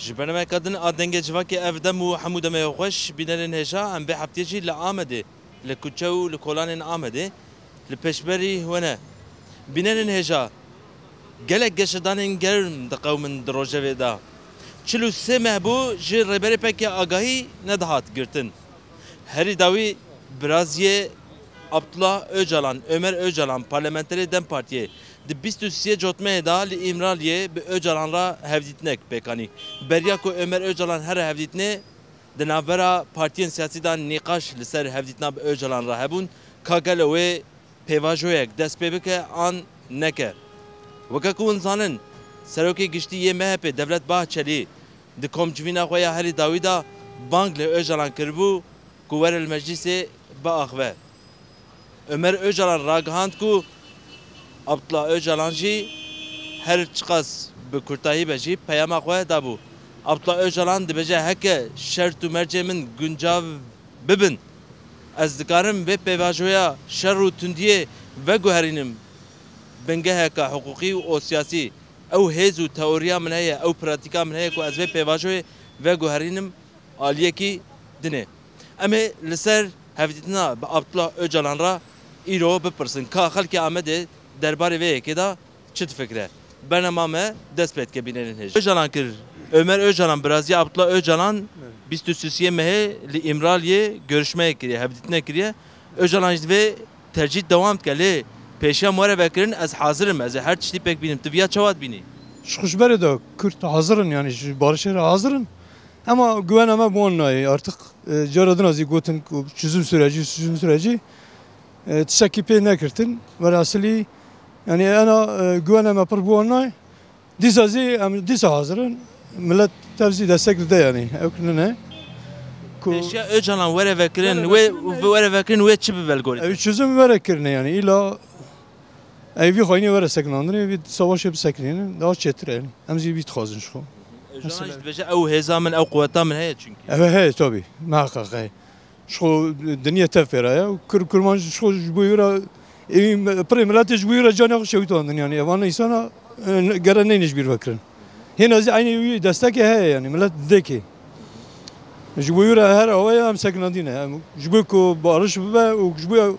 جبرنا كادن آدنگ جواکی افدم و حمود ما خوش بینن هجا ام به هفتهجی لآمده لکوچو لکولان آمده لپشبری هونه بینن هجا گلک گشتانن گرم دقومن دروجه ودا چلو سه مهبو جی ربری پکی آگاهی ندهات گرتن هری داوی برازیه Abdullah Öcalan, Ömer Öcalan parlamenteri Dem Partiye de 23 jotme da li İmraliye be Öcalanra hevditnek pekani. Beryako Ömer Öcalan her hevditne de navera partiyen siyasidan nikaş li ser hevditna be Öcalanra hebun kagele ve pevajoyek despebeke an neke. Vakaku insanın seroki giştiye MHP Devlet Bahçeli de komcivina xoya heri Davida bankle Öcalan kırbu kuverel meclise ba ahve. Ömer Öcalan ragahand ku Abdullah Öcalan jî her çıkas bi kurtayî be jî peyama xwe dabû. Abdullah Öcalan dibêje heke şert û mercê min guncav bibin. Ez dikarim vê pêvajoya şer û tundiyê veguherînim bingeheka hukukî û siyasî. Ew hêz û teoriya min heye, ew pratika min heye ku ez vê pêvajoyê veguherînim aliyekî dinê. Em ê li ser hevdîtina bi Abdullah Öcalan ra îro bipirsin ka xelkê Amedê derbarê vê yekê da çi difikire. Bernema me dest pê dike bînerin hêj. Öcalan kir. Ömer Öcalan biraziya Abdullah Öcalan 23 mehê li İmraliyê görüşmeye kiriye, hevdîtine kiriye. Öcalan jî vê tercih devam dike lê pêşiya were vekirin ez hazirim, ez ê her tiştî pek bînim. Tu viya çawa dibînî? Ji xuşberê de Kürt hazırın yani ji barışê re hazırın. Ama güveneme bu anlayı artık caradın azı gotin çözüm süreci tişekî pê nekirtin velhasılî yani ana güveneme pir bu anlayı dîsa zî em dîsa hazırın millet tevzî destek dide yani ew ne Pêşiya Öcalan were vekirin were vekirin wê çi bi velgorî? Ew çözüm were kirine yani îla ev vî xwaynî were sekinandinê vî savaşê bisekirînin daha çêtir yani em zî vî dixwazin ji xwe. Öcalan jî dibêje ew hêza min ew quweta min heye çünkü. Evet hey tabii. Muhakkak hey. Şu dünya tefera ya. Kurman şu bu yura primelatı bu yura canı şevitandın yani. Evan insana gelen neymiş bir bakırın. Hena aynı destek hey yani millet deki. Bu yura her havaya hem sakınadine. Bu ko barış ve bu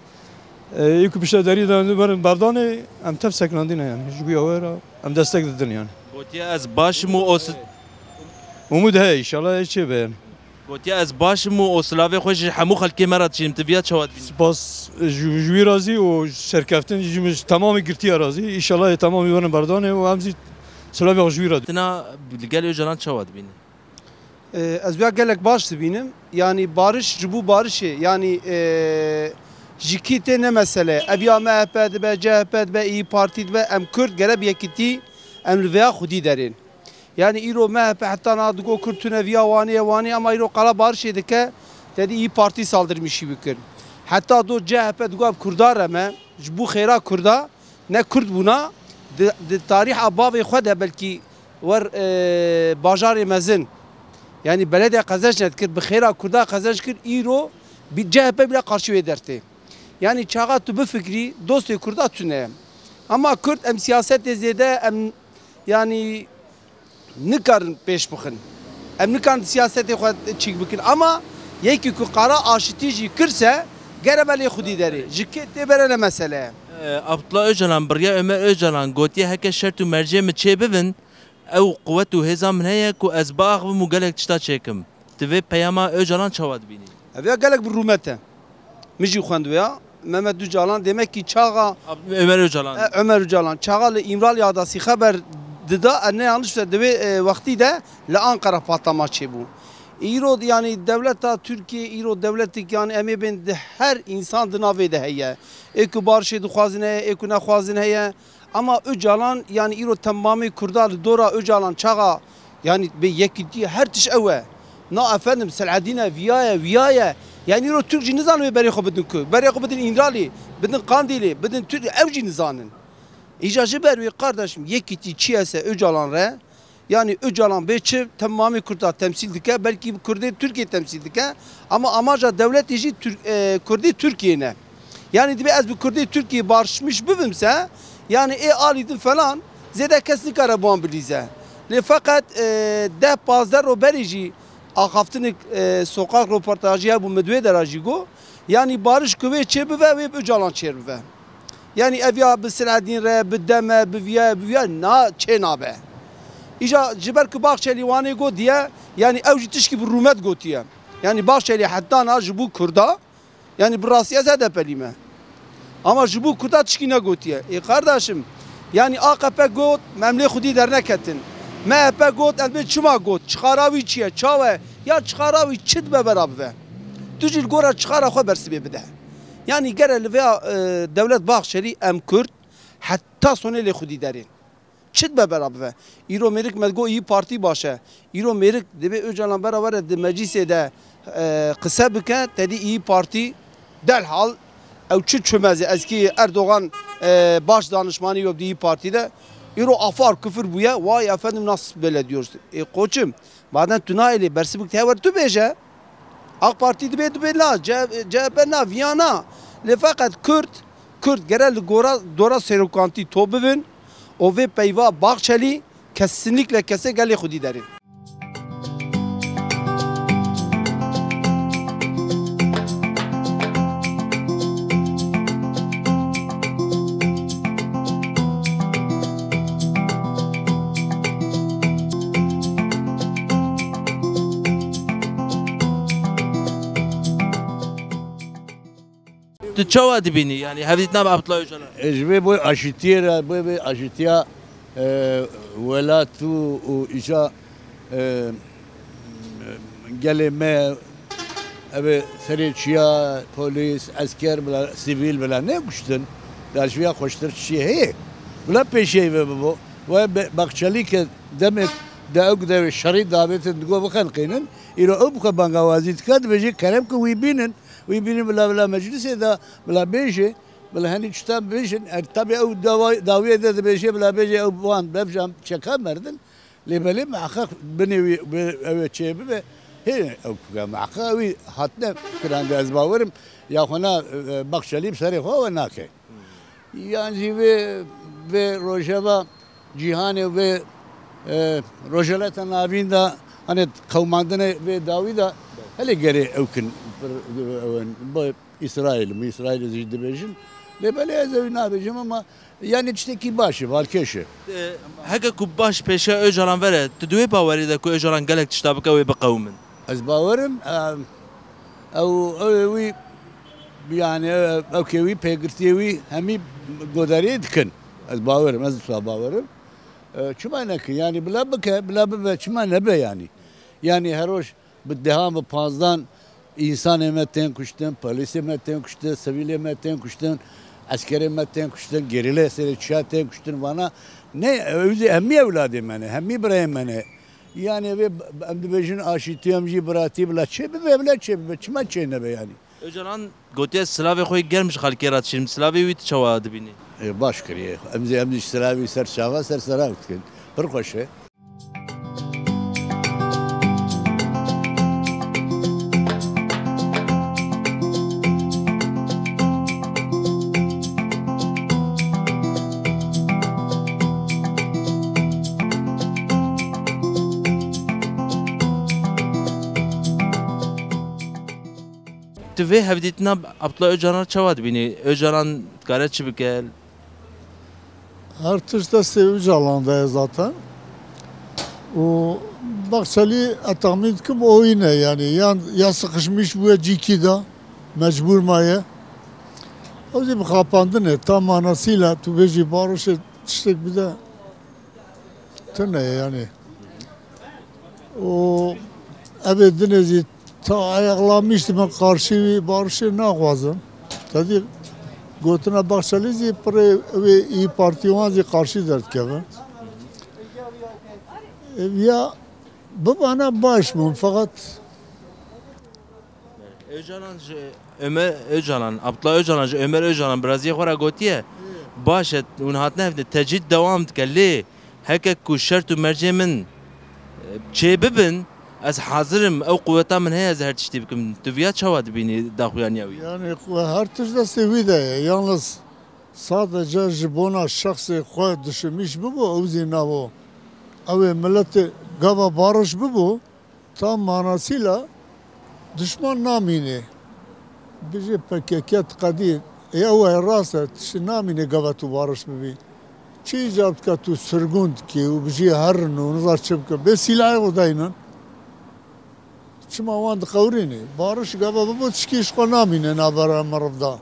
ilk bir şey deriden ben bardane hem tef sakınadine yani. Bu yura hem destek dedin yani. Gotiya ez başım o Umut hey inşallah hiç şey beğen. Gotiya ez başım o slavê xwe ji hemû xelkê me re dişînim. Tu viya çawa dibînî? Spas ji razî û serkeftin jî tamamı girtiya razî. İnşallah tamamı werin berdanê û em zî slavê ji wî re. Tina li gel Öcalan çawa dibînî? Ez vê gelek baş dibînim. Yani barış ji bu barışê yani ji kî tê ne mesele. Ev ya MHP dibe, CHP dibe, İYİ Parti dibe em Kürt gere bi yekîtî em li vêya xwedî derên. Yani îro MHP heta nadigo Kürtüne viya waniye ama îro qala barişê dike dedi İYİ Parti saldırmışî bikir. Heta do CHP digo ev Kurdar eme ji bo xêra Kurda ne Kurd bûna di tarîha bavê xwe de belkî wer bajarê mezin yani belediye qezenç nedikir bi xêra Kurda qezenç kir îro bi CHP bile qarşî wê dertê. Yani çağa tu bifikrî dostê Kurda tune. Ama Kürt em siyasetê zêde em yani nikarin peş bixin. Em nikarin siyasetê xwe çîk bikin ama yekî ku qara aşitî jî kirse gere belê xwedî derê. Ji kê tê bere ne mesele. Abdullah Öcalan biriya Ömer Öcalan gotiye heke şert û mercê min çê bibin ew quwet û hêza min heye ku ez biaxivim û gelek tişta çêkim. Tu vê peyama Öcalan çawa dibînî? Ev ya gelek bir rûmet e. Min jî xwendiya Mehmet Öcalan demek ki çağa Ömer Öcalan. Ömer Öcalan çağa li İmralıya da si haber dida ne yanlış de vakti de li Ankara patlama çebu. İro yani devleta Türkiye İro devletik yani emebin de her insan dınavê de heye. Eku barışê dixwazin heye, eku nexwazin heye. Ama Öcalan yani İro tamamı Kurda li dora Öcalan çağa yani be yekîtî her tiş ewe. Na efendim Selahaddin'e viyaya yani İro Türkçe nizanı ve beri xwe bidin ku. Beri xwe bidin İmralı, bidin Kandilî, bidin Türk evci nizanın. İcacı bervi kardeşim yekîtî çiyese Öcalan re yani Öcalan beçi tamamı Kürt'a temsil dike belki Kürt'ü Türkiye temsil dike ama amaca devlet işi Kürt'ü Türkiye'ne yani dibe ez bu Kürt'ü Türkiye barışmış bibimse yani alidin falan zede kesinlikle araban bilize Li fakat de pazar o berici axaftinik sokak röportajı bu medve derajı go. Yani barış kuvve çebive ve öcalan çebive. Yani evya bi Selahaddin re bi deme bi viya na çenabe. İja ciber ki Bahçeli vani go diye yani evci tişki bir rumet gotiye. Yani Bahçeli hatta na jibu Kurda yani burası HDP'lime. Ama jibu Kurda tişki ne gotiye. Kardeşim yani AKP got memle xudi dernek ettin. MHP got elbet çima got. Çıkaravi çiye çave ya çıkaravi çit be beraber. Tücil gora çıkara xo bersibe bide. Yani gerel veya devlet Bahçeli em Kürt hatta soneli xudi derin. Çit be beraber. İro merik medgo iyi parti başa. İro merik debe Öcalan beraber de meclise de kısa bike dedi iyi parti derhal ev çit çömezi eski Erdoğan baş danışmanı yok iyi partide. İro afar küfür buya vay efendim nasıl böyle diyorsun. Koçum bazen tünayeli bersibik tever tu beje. AK Parti dibe la CHP na Viyana. Le fakat Kürt gerel dora serukanti tobivin. O ve peyva Bahçeli kesinlikle geli xudi derin. Tu çava dibini yani hevdit nab Abdullah Öcalan. Ejbe bu aşitiye bu aşitiya velatu u işa geleme abi serçiya polis asker bla sivil bla ne kuştun derşviya koştur şey bla peşey ve bu ve Bahçeli ki demek da şer'i davetin go bakın kının ilo abka bangawazit kad beje kerem ku wibinin bla meclise da bla beje bla hani çtam bejin tabi o daviye de beje bla beje o buan bebjam çeka merdin lebeli mahak beni evet çebi ve he o mahak hatne kran da azbavarım ya hona Bahçeli sari ho ve nake yani ve Rojava Cihan ve Rojalata navinda hani kavmandine ve Davida hele geri evkin bu İsrail ziddi bejin le böyle ezevi nabejim ama yani içteki başı valkeşi. Heka ku baş peşe Öcalan vere tu duve baweri de ku Öcalan gelek tiştabıka ve baqawmin. Az bavarım o yani okey pegirtiyevi hemi godari dikin az bavarım az bavarım. Çuma ne ki yani bla çuma ne be yani her hoş biddeham ve pazdan insan emetten kuştun, polis emetten kuştun, sivil emetten kuştun, asker emetten kuştun, gerilla serçaten kuştun bana ne özü emmi evladım bana, emmi bireyim bana. Yani ve amdibejin aşitiyamji bırati bla çebe çuma çene be yani. Öcalan gotiye Slavya koy gelmiş halkerat şimdi Slavya vit çava dibini. Baş kiriye. Emzi Slavya ser çava ser saravtkin. Bir koşe. Tu ve hevdit nab Abdullah Öcalan çava dibini. Öcalan garet çibikel. Her tuşta sevici alanda zaten. O Bahçeli atamid kim o yine yani ya sıkışmış bu cikida mecbur maya. O gibi kapandı ne tam manasıyla tüveci barışı işte bir de tane yani. O evet dinlezi ta ayaklanmıştı ben karşı barışı ne yapazım? Tabii Gotuna Bahçeli pre ve iyi parti var karşı dert kevin. Ya bu bana baş mı fakat Öcalan, Abdullah Öcalan, Ömer Öcalan biraz yekora gotiye. Başet un hatne evde tecid devam tkelli. Hekek ku şertu mercemin çebibin az hazırım o kuvveta min heye zehir tişti bikim. Tüviya çava dibini daxuyan yavi. yani her tuşta sevide yalnız sadece jibona şahsi koy düşünmüş bu o zina bu. ev milleti gava barış bu tam manasıyla düşman namine. Bizi PKK kadir ev rasa namine gava tu barış bi. Çi icap ka tu sırgund ki u bizi harın u nazar çıbka be silahı odayının. Çima van kavrini barış gava bu tşki şko namine nabara marvda.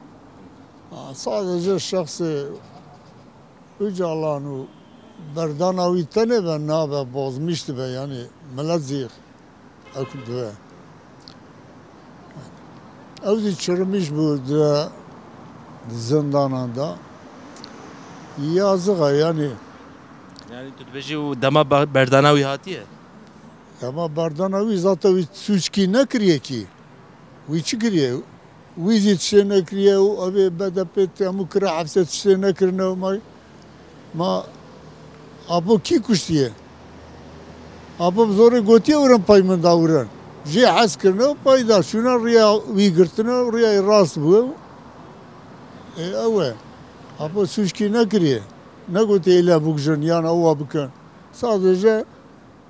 Sadece şahsı Öcalan'ı berdanavi tane ve nabe bozmuştu be yani millet ziyik akıldı be. Evzi çürümüş bu zindanında. Yazık yani. Yani tutbeji u dema berdanavi hatiye. Ama berdanavi zaten suçki ne kiriye ki? Viçi kiriye? Vizi tişe ne kiriye? Abi BDP temu kira hapse tişe ne kirine? Ma Apo ki kuştiye? Apo zoru gotiye uğran payman da uğran. Jê hez kirine payda şuna rüya wî girtine rüyayê rast bû. Ew e. Apo suçkî nekiriye. Ne gotiye île bikijin yan ewa bikin. Sadece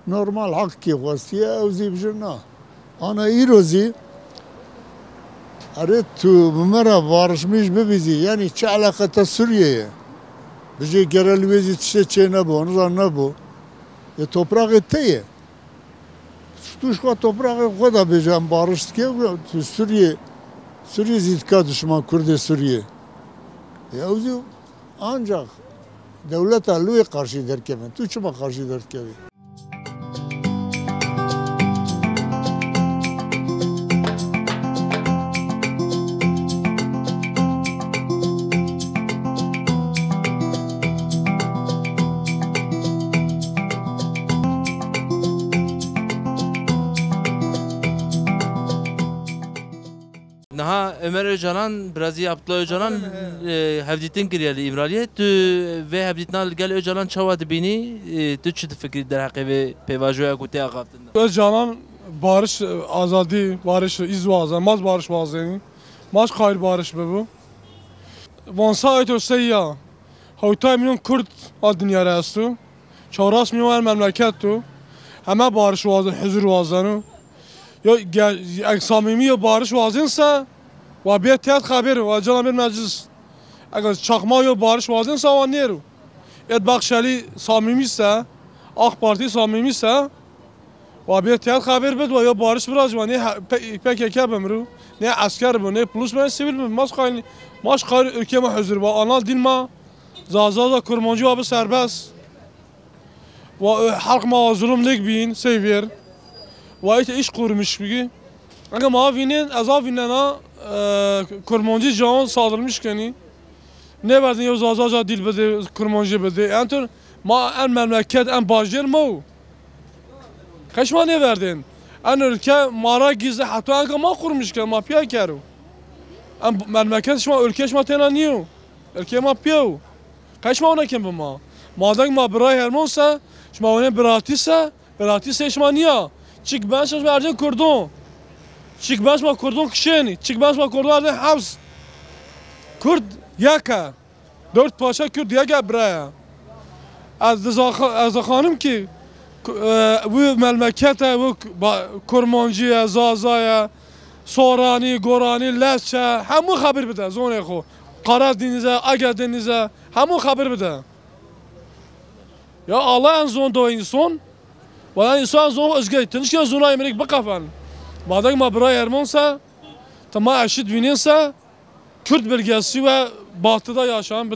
normal hakkı xwestiye ew zî bijin na. Ana îro zî ere tu bi me re barişmiş bibîzî yani çi eleqete Sûriyeyê. Bijê gerel wêzî tiştê çê nebû, nizan nebû. Topraqê te ye. Tu şka topraqê xwe da bêje em barış dike Sûriye zî dike düşman Kurdê Sûriye. Ew zî ancak devleta lûyê qarşî derkevin. Tu çima qarşî derkevî? Naha Ömer Öcalan, Brazil Abdullah Öcalan hevditin kiriyeli İmraliye. Tu ve hevditin gel Öcalan çava dibini. Tu çi fikri der hakkı ve pevajoya kutaya kaptın. Öcalan barış azadi, barış izvazı, maz barış vazeni. Maz kayır barış bu. Vansa ait öseyya. Havtay milyon Kürt al dünya restu. Çavras milyon memleket tu. Hemen barış vazeni, huzur vazeni. Ya samimi ya barış vazinsa ve bir teat haberi ve Öcalan bir meclis. Eğer çakma ya barış vazinsa o neru. Et Bakşali samimi ise, AK Parti samimi ise ve bir teat haber bed ve ya barış biraz var. Ne PKK bemru, ne asker bu, ne polis bu, ne sivil bu. Maşkar ülkeme huzur ve anal dilma. Zazaza kurmancı abi serbest. Ve halk ma zulümlik bin seviyor. Ve işte iş kurmuş bigi. Ama mavinin azavinena kurmancı can saldırmış keni. Ne verdin ya zazaza dil bede kurmancı bede. Yani ma en memleket en bajir mu. Kaçma ne verdin? En ülke mara gizli hatta anka ma kurmuş keni ma piya kero. En memleket şma ülke şma tena niyo. Ülke ma piyo. Kaçma ona kim bu ma. Madem ma bray hermonsa şma ona bratisa şma niya. Çık baş ma ardın kurdun. Çık baş ma kurdun kişeni. Çık baş ma kurdun ardın havz. Kurd yaka. Dört paşa Kürt yaka buraya. Az xanım ki bu memlekete bu kurmancıya, zazaya, Sorani, Gorani, Lesçe hemu haber bide zone xo. Karadeniz'e, Agadeniz'e hemu haber bide. Ya Allah en zon da insan. Valla insan zon özgür. Tınışken zona emerik bakafan. Madem ma buraya Ermansa, tamam eşit bininse, Kürt bölgesi ve batıda yaşayan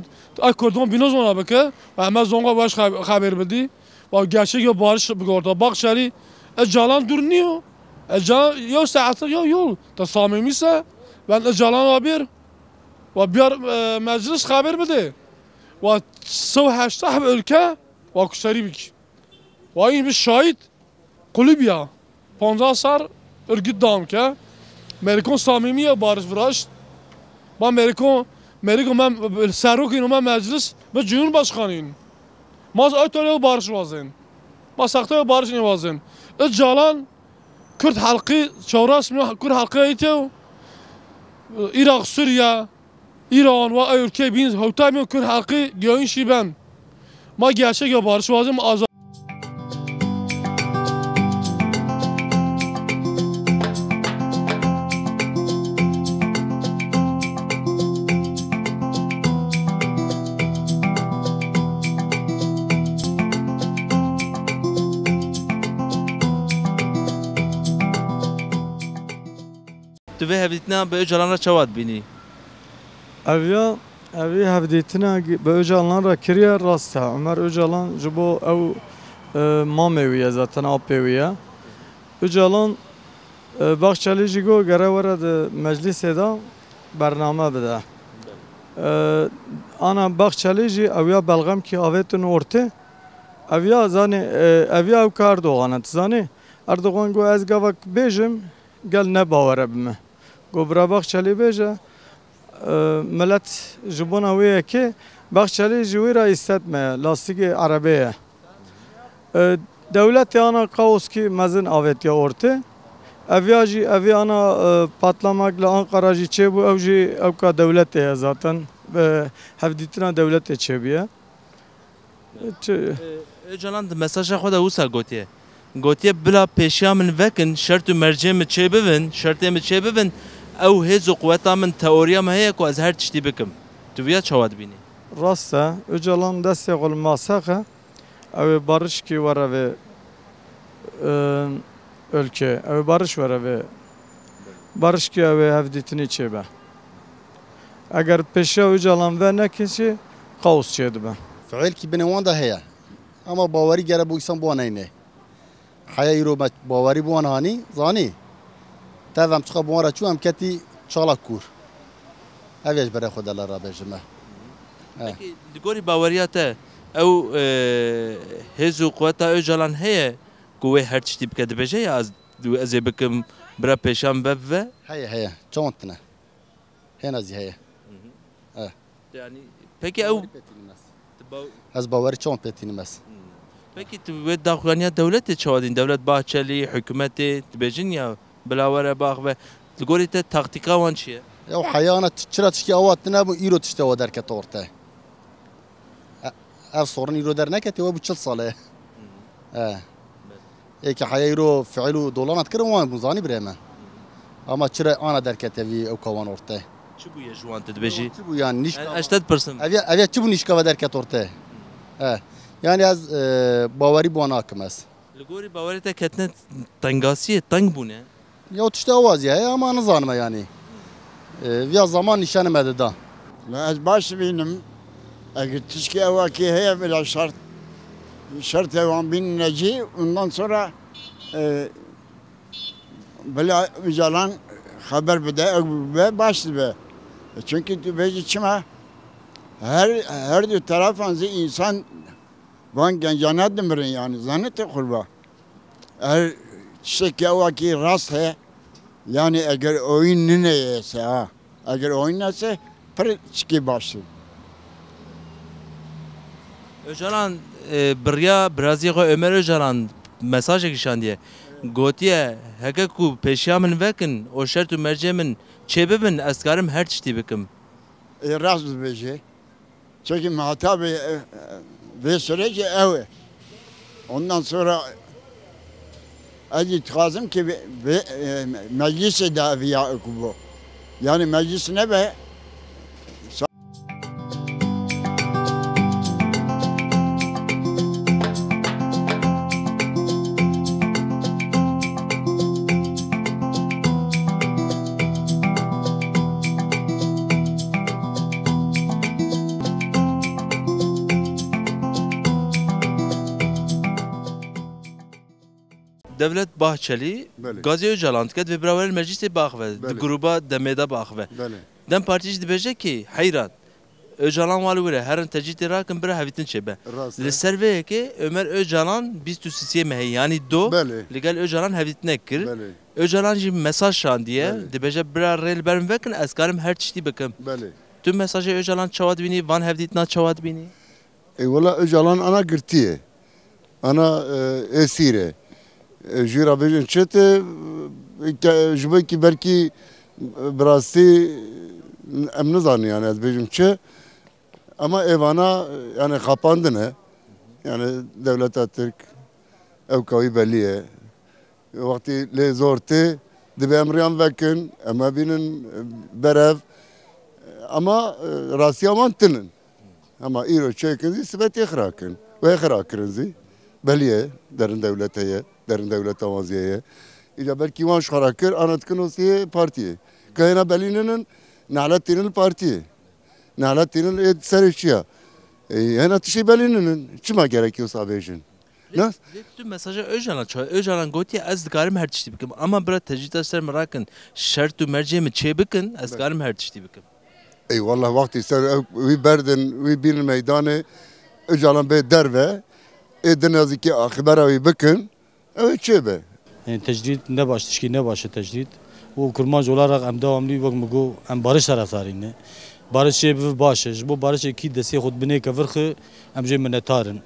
Kurdun binoz ona bakı. Ve hemen zonga baş haber bildi. Ve gerçek ya barış orada. Bak şeri, Öcalan durmuyor. Öcalan yok saatler yok yol. Ta samimiyse, ben Öcalan haber. Ve bir meclis haber bildi. Ve sıv heştah ülke, ve kuşları bik. Ve این bir şahit kulüp ya. 15 sar örgüt dağım ki. Amerikan samimiye barış bıraş. Ben Amerikan ben serokuyum ben meclis ve cumhurbaşkanıyım. Maz aytörü barış vazın. Maz saktı barış ne vazın. Öcalan Kürt halkı çavras mı Kürt halkı aytıyor. Irak, Suriye, İran ve ülke bin Havtay Kürt halkı göğün şiben. Ma gerçek ya barış vazın azad. Tu ve hevditna be Öcalan'a çavat bini. Evya evi hevdîtina bi Öcalan ra kiriye rast ha. Ömer Öcalan ji bo ew mamê wî ye zaten apê wî ye. Öcalan Baxçelî jî got gere were di meclisê da bername bide. Ana Baxçelî jî ew ya belgemkî avêtin ortê. Ev ya zanî ev ya ew ka Erdoğanê tu zanî. Erdoğan got ez gavek bêjim gel ne bawere bime. Got bira Baxçelî bêje millet ji bona wê yekê Baxçelî ji wê re îstetmeye lastikê erebeye. Dewletê ana kaoskî mezin avêtiye ortê. Ev ya jî evê ana patlamak li Ankara jî çêbû ew jî ew ka dewletê ye zaten hevdîtina dewletê çêbûye. Öcalan di mesaja xwe de wisa gotiye. Gotiye bila pêşiya min vekin şert û mercê min çêbibin, şertê min çêbibin ew hêz û quweta min teoriya me heye ku ez her tiştî bikim. Tu viya çawa dibînî? Rast e Öcalan destê xwe li masexe ew ê barişkî were vê ülke. Ew barış were vê barişkî ew ê hevdîtinî çêbe. Eger pêşiya Öcalan ve nekişî kaos çêdibe. فعل کی بنوان ده هيا اما باوری گره بو انسان بو نه حیا یرو باوری بو هانی زانی تفهم چخه بو را چو ام کتی چالا کور اویش بره خود الله را بجمه Peki digori bawariyate ew hêz û quweta Öcalan heye ku wê her tiştî bike dibêje ya ez ê bikim bira pêşan bev ve? هيا هيا چونتنه هنا زي هيا Yani peki ew از باوری چون پتینم بس Peki tu wê daxuyaniya dewletê çawa dîn? Dewlet Bahçeli, hükümetê dibêjin ya bila were bax ve digorî te taktika wan çi ye? یا حیانا چرا تشکی آوات نبو ایرو تشته و درکت orta اف صورن ایرو در نکتی و بچل ساله یکی حیا ایرو فعلو دولانت کرد وان بزانی برهمه اما چرا آنا درکت وی او کوان orta Çi bûye ji wan tu dibêjî? چی بو یان نیش 80%. اویا چی بو نیشکا و درکت orta yani az باوری بو ناکم از Li gorî bawerê te ketine tengasiyê teng bûne. یا تشته آواز یا اما نزانم yani ویا zaman nişanım da لا از باش بینم اگر تشکی اواکی هیا بلا şart evan bin neci ondan sonra bela Öcalan haber bide ve başlı be. Çünkü beci çime her bir tarafan insan van gencana demirin yani zannete kurba. Her tişki evaki rast he yani eğer oyun neyse ha eğer oyun neyse per tişki başlı. Öcalan birya Brazî xwe Ömer Öcalan mesajek işandiye. Gotiye heke ku pêşiya min vekin o şert û mercê min çêbibin ez karim her tiştî bikim. Rast beji. Çünkü muhatabı ve süreci ev. Ondan sonra itirazım ki meclise daviya bu. Yani meclis ne be? Devlet Bahçeli Gazi Öcalan ket ve birawer meclisê baxve di gruba demêda baxve. Dem partî jî dibêje ki heyran Öcalan wali were herin tecîtê rakin bira hevîtin çêbe. Li ser vê yekê Ömer Öcalan 23 me heye yani do li gel Öcalan hevîtine kir. Öcalan jî mesaj şandiye dibêje bira rê ber min vekin ez karim her tiştî bikim. Tu mesajê Öcalan çawa dibînî van hevdîtina çawa dibînî? Valla Öcalan ana girtiye. Ana esire. Jira bejin çete jibay ki belki birası em nizanı yani ez bejim çe ama evana yani kapandı ne yani devleta Türk ev kavi belliye vakti le zorte dibe emriyan vekin ama binin berev ama rasiyaman tinin ama iro çekinzi sibet yıkrakın ve yıkrakırınzi belliye derin devleteye derin devlet avaziyeye İca belki van şarakır anıtkın o siye partiye. Kayına belinin nalatinin partiye. Nalatinin serişiya. Yani tişi belinin çima gerekiyorsa bejin. Ne? Tu mesajı Öcalan çay. Öcalan gotiye ez dikarim her tişti bikim. Ama bira tecrüde ser merakın şert u merceğimi çe bikin ez dikarim her tişti bikim. Eyvallah vakti ser vi berdin vi bir meydanı Öcalan be derve. Denaziki akbara vi bikin. Evet çe be. Yani tecrid ne baş tişki ne başı tecrid. O kurmancı olarak em devamlı bak mı em barış taraftarıyım. Barış bir başı. Bu barış ki desi xud bine kavırxı em je minnettarın.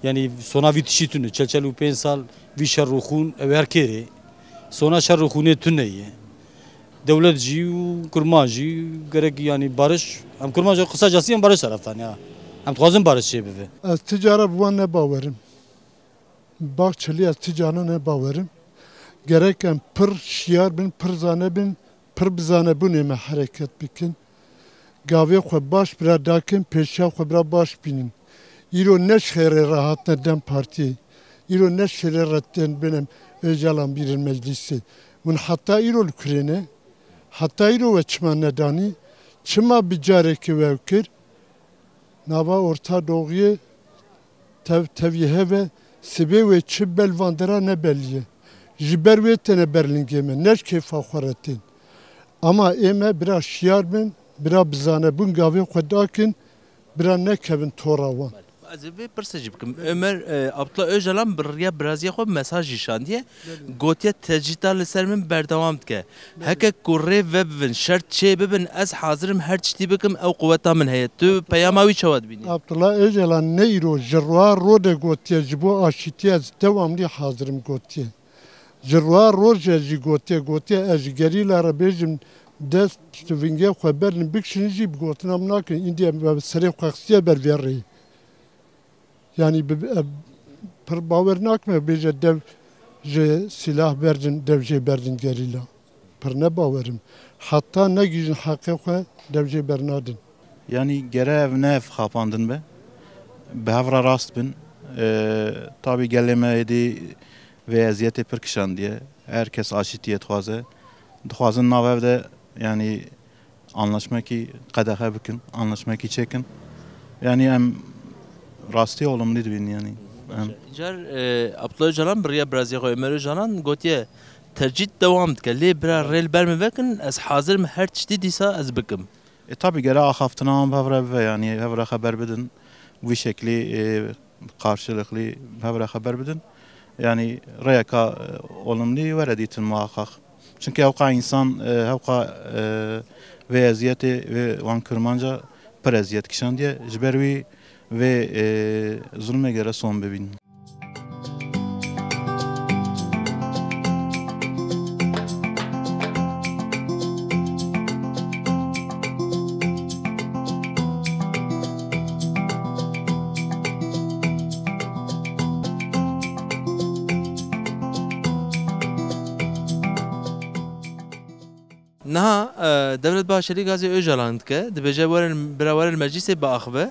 Yani sona vitişi tünü. Çelçelu 5 sal vi şerruxun ever kere. Sona şerruxune tünneyi. Devlet ji kurmancı gerek yani barış. Em kurmancı kısacası em barış taraftan ya. Em twazın barış şey bive. Ez ticara bu ne baverim. Bakçeli ez ticana ne baverim. Gereken pır şiar bin, pır zane bin, pır bizane bu neme hareket bikin. Gavê xwe baş bira dakin pêşiya xwe bira baş bînin. Îro ne şêrê rahat ne dem partiyê. Îro ne şêrê retên binem Öcalan birîn meclisê. Min heta îro li Kurêne, heta îro ve çima nedanî, çima bi carekê we kir, nava Orta Doğuyê tevî heve sibê wê çi belvandira ne belliye. Ji ber wê têne berlingê me, neş kêfa xwe retên. Ama ême bira şiyar bin, bira bizane bun gavê xwe dakin, bira nekevin tora wan. Ez vê pirsecî bikim. Ömer Abdullah Öcalan biriya biraziya xwe mesaj îşandiye. Gotiye tecrüda li ser min berdewam dike. Hekek ku rê ve bibin şert çê bibin ez hazirim her tiştî bikim ew quveta min heye. Tu peyama wî çawa dibînî? Abdullah Öcalan ne îro ji roha rode gotiye ji bo aşîtiye ez devamlî hazirim gotiye. Ji roha roje jî gotiye ez ji gerîla re bêjim dest tuvingê xwe berin bikişin jî bi gotinam nakin îndiye serê xwe xistiye ber vê rêyê. Yani pır bawer nakme bêje dev ji silah berdin dev jê berdin gerîla. Pır ne bawerim. Hatta ne gijin haqqê xwe dev jê bernadin. Yani gerev ne xapandın be. Behevra rast bin. Tabi geleme edi ve eziyeti pir kişan diye. Herkes aşitiye dixwaze. Dixwazin navev de yani anlaşma ki qedexe bikin, anlaşma ki çekin. Yani em rastî olumlu dibin yani. Car Abdullah Öcalan biriya biraziya xwe Ömer Öcalan gotiye tercih devam dike. Lê bira rêl ber min vekin ez hazirim her tiştî dîsa ez bikim. Tabi gere axaftina hevre ve yani hevre haber bidin. Bu şekli karşılıklı hevre haber bidin. Yani reyaka olumlu vereditin muhakkak. Çünkü evka insan evka ve eziyeti ve van kırmanca per eziyet kişan diye jbervi ve zulme göre son bebin. Naha devlet başarı Gazi Öcalan dike. Dibêje birawarên meclisê biaxive.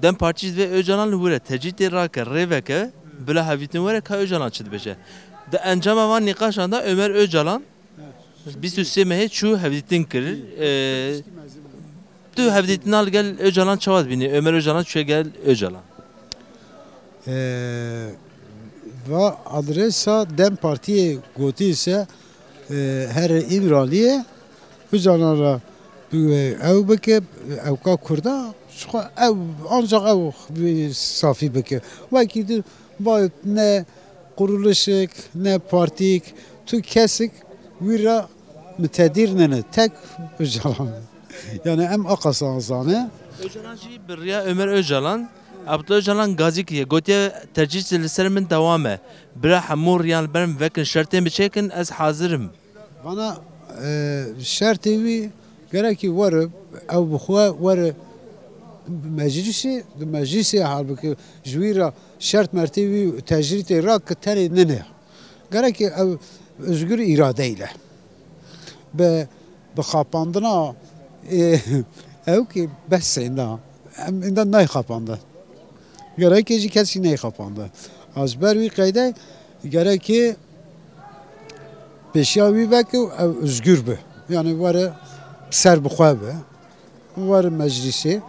Dem Partî ve Öcalan li were tecrüde rake rêveke bila hevîtin were ka Öcalan çi dibêje. Di encama van nîqaşan da Ömer Öcalan 23 mehê çû hevdîtin kir. Tu hevdîtina li gel Öcalan çawa dibînî? Ömer Öcalan çûye gel Öcalan. Ve adresa Dem Parti'ye goti ise her İmraliye Öcalan'a ev bike ev ka Kurda ev ancak ev safi bike. Vakit bayt ne kuruluşuk ne partik tu kesik vira mütedir ne tek Öcalan. Yani em akasa zane. Öcalan jî biriya Ömer Öcalan Abdullah Öcalan gazî kiye gotiye tercih li ser min dewam e. Bira hemû riyan berim vekin şertên biçêkin ez hazirim. Bana şertê wî gerekî were ew bi xwe were meclisê halbuki ji wî re şert mertê wî tecrîtê ra ki tenê nene. Gerekî ew özgür îradeyle bi xapandina ew ki besên da em indan nayxapandin. Gerekî jî kesî neyxapandin. Az ber wî qeyde gerekî peşiya wî veke ev özgür be. Yani were ser bixwe be. Were meclisê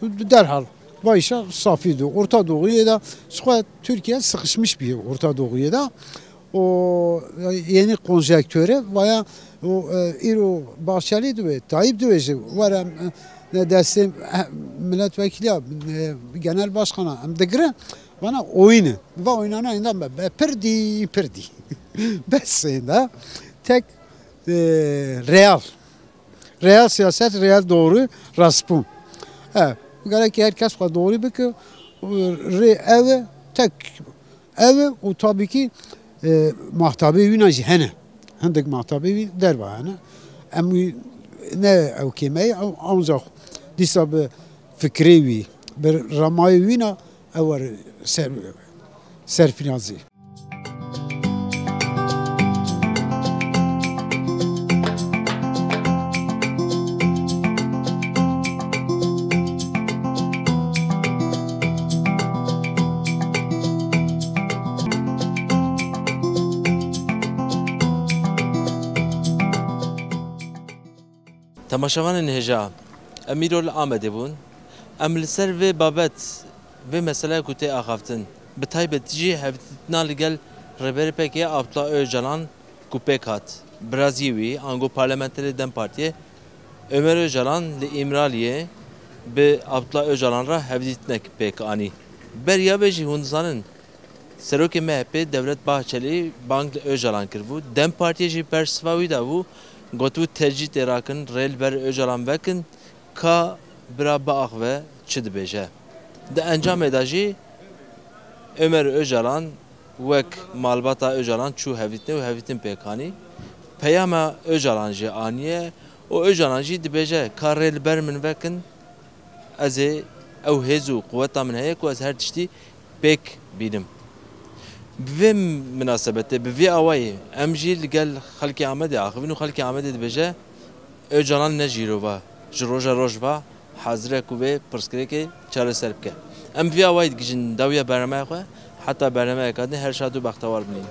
derhal Vayşa safiydi. Orta Doğu'ya da Türkiye sıkışmış bir Orta Doğu'ya da o yeni konjektüre veya o İro Bahçeli de Tayyip de var ne dersin milletvekili genel başkanı hem de gire bana oyunu ve oynana indan perdi bes da tek real siyaset real doğru raspun. Evet. Gerek ki herkes var doğru bir ki ev tek ev o tabii ki mahtabe yunacı hene hendik mahtabe der var hene ama ne ev kime ancak disa bir fikri bir ramayı yuna var serfinazı. تماشاوان هجا امیرول آمده بون امل سر و بابت و مسئله کوته آخافتن به تایبت جی هفتنا لگل ربر پکی ابطلا öcalan کوپکات برازیوی آنگو پارلمانتری دم پارتیه Ömer Öcalan li İmraliye به ابطلا öcalan را هفتنک پک آنی بریا بجی هونزانن سروک MHP devlet Bahçeli bank öcalan kirbu dem partiye jی persvavi da bu گوتو ترجیح تراکن ریل بر öcalan وکن کا برا باغ و چد بیجه ده انجام داجی Ömer Öcalan وک مالباتا öcalan چو هفیتنه و هفیتن پیکانی پیام öcalan جی آنیه o öcalan جی دبیجه کا ریل بر من وکن از او هزو قوتا من هیک و از هر تشتی پیک بینم به مناسبته به وی آوایی امجیل گل خلکی آمده آخرین خلکی آمده دبیجه öcalan ne jirova jiroja rojva hazre kube perskreke çare serpke em via wayt gijin dawiya bermaya xwe hatta bermaya kadin her şadu baxtawar binin